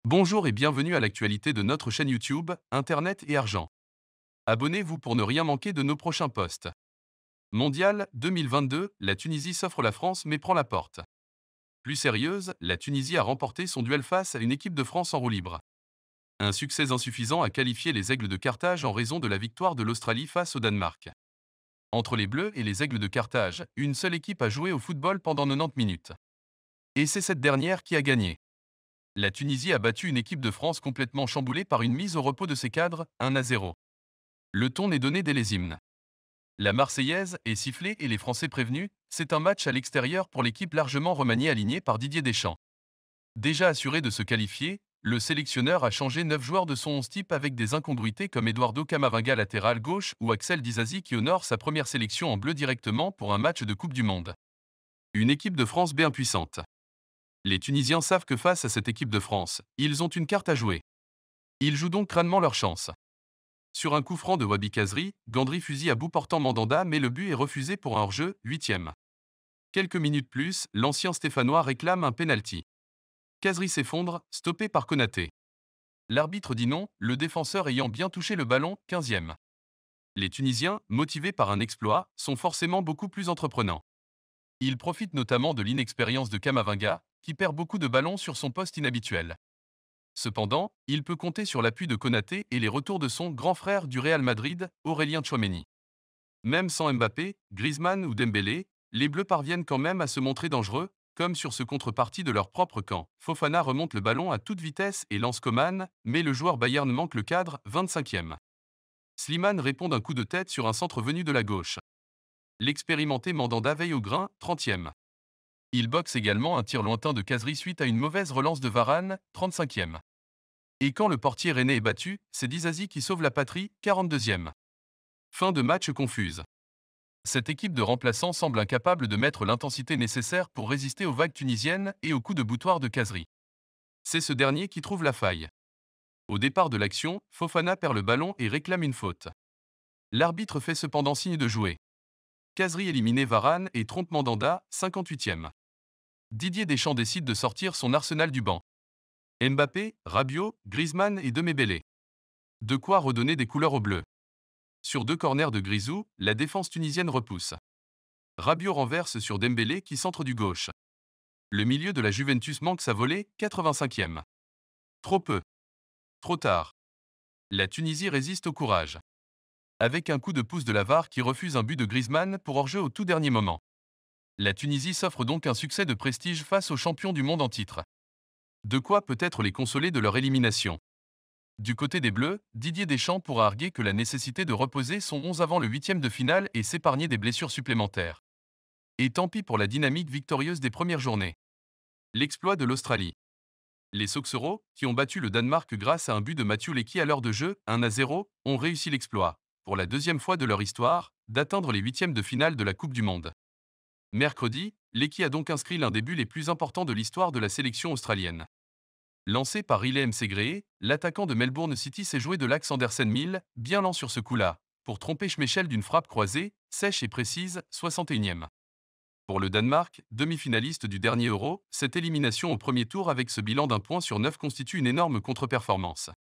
Bonjour et bienvenue à l'actualité de notre chaîne YouTube, Internet et Argent. Abonnez-vous pour ne rien manquer de nos prochains posts. Mondial 2022, la Tunisie s'offre la France mais prend la porte. Plus sérieuse, la Tunisie a remporté son duel face à une équipe de France en roue libre. Un succès insuffisant a qualifié les Aigles de Carthage en raison de la victoire de l'Australie face au Danemark. Entre les Bleus et les Aigles de Carthage, une seule équipe a joué au football pendant 90 minutes. Et c'est cette dernière qui a gagné. La Tunisie a battu une équipe de France complètement chamboulée par une mise au repos de ses cadres, 1-0. Le ton est donné dès les hymnes. La Marseillaise est sifflée et les Français prévenus, c'est un match à l'extérieur pour l'équipe largement remaniée alignée par Didier Deschamps. Déjà assuré de se qualifier, le sélectionneur a changé 9 joueurs de son 11 type avec des incongruités comme Eduardo Camavinga latéral gauche ou Axel Disasi qui honore sa première sélection en bleu directement pour un match de Coupe du Monde. Une équipe de France bien puissante. Les Tunisiens savent que face à cette équipe de France, ils ont une carte à jouer. Ils jouent donc crânement leur chance. Sur un coup franc de Wabi Kazri, Gandry fusille à bout portant Mandanda mais le but est refusé pour un hors-jeu, 8e. Quelques minutes plus, l'ancien Stéphanois réclame un penalty. Kazri s'effondre, stoppé par Konaté. L'arbitre dit non, le défenseur ayant bien touché le ballon, 15e. Les Tunisiens, motivés par un exploit, sont forcément beaucoup plus entreprenants. Ils profitent notamment de l'inexpérience de Camavinga, qui perd beaucoup de ballons sur son poste inhabituel. Cependant, il peut compter sur l'appui de Konaté et les retours de son grand frère du Real Madrid, Aurélien Tchouaméni. Même sans Mbappé, Griezmann ou Dembélé, les Bleus parviennent quand même à se montrer dangereux, comme sur ce contrepartie de leur propre camp. Fofana remonte le ballon à toute vitesse et lance Coman, mais le joueur Bayern manque le cadre, 25e. Slimane répond d'un coup de tête sur un centre venu de la gauche. L'expérimenté Mandanda veille au grain, 30e. Il boxe également un tir lointain de Kazri suite à une mauvaise relance de Varane, 35e. Et quand le portier rennais est battu, c'est Disasi qui sauve la patrie, 42e. Fin de match confuse. Cette équipe de remplaçants semble incapable de mettre l'intensité nécessaire pour résister aux vagues tunisiennes et aux coups de boutoir de Kazri. C'est ce dernier qui trouve la faille. Au départ de l'action, Fofana perd le ballon et réclame une faute. L'arbitre fait cependant signe de jouer. Kazri éliminé Varane et trompe Mandanda, 58e. Didier Deschamps décide de sortir son arsenal du banc. Mbappé, Rabiot, Griezmann et Dembélé. De quoi redonner des couleurs aux Bleus. Sur 2 corners de Grisou, la défense tunisienne repousse. Rabiot renverse sur Dembélé qui centre du gauche. Le milieu de la Juventus manque sa volée, 85e. Trop peu. Trop tard. La Tunisie résiste au courage. Avec un coup de pouce de la VAR qui refuse un but de Griezmann pour hors-jeu au tout dernier moment. La Tunisie s'offre donc un succès de prestige face aux champions du monde en titre. De quoi peut-être les consoler de leur élimination. Du côté des Bleus, Didier Deschamps pourra arguer que la nécessité de reposer son 11 avant le 8e de finale et s'épargner des blessures supplémentaires. Et tant pis pour la dynamique victorieuse des premières journées. L'exploit de l'Australie. Les Soxeros, qui ont battu le Danemark grâce à un but de Matthew Leckie à l'heure de jeu, 1-0, ont réussi l'exploit, pour la deuxième fois de leur histoire, d'atteindre les 8e de finale de la Coupe du Monde. Mercredi, Leckie a donc inscrit l'un des buts les plus importants de l'histoire de la sélection australienne. Lancé par Riley Msegré, l'attaquant de Melbourne City s'est joué de l'axe Andersen Mill, bien lent sur ce coup-là, pour tromper Schmeichel d'une frappe croisée, sèche et précise, 61e. Pour le Danemark, demi-finaliste du dernier Euro, cette élimination au premier tour avec ce bilan d'un point sur 9 constitue une énorme contre-performance.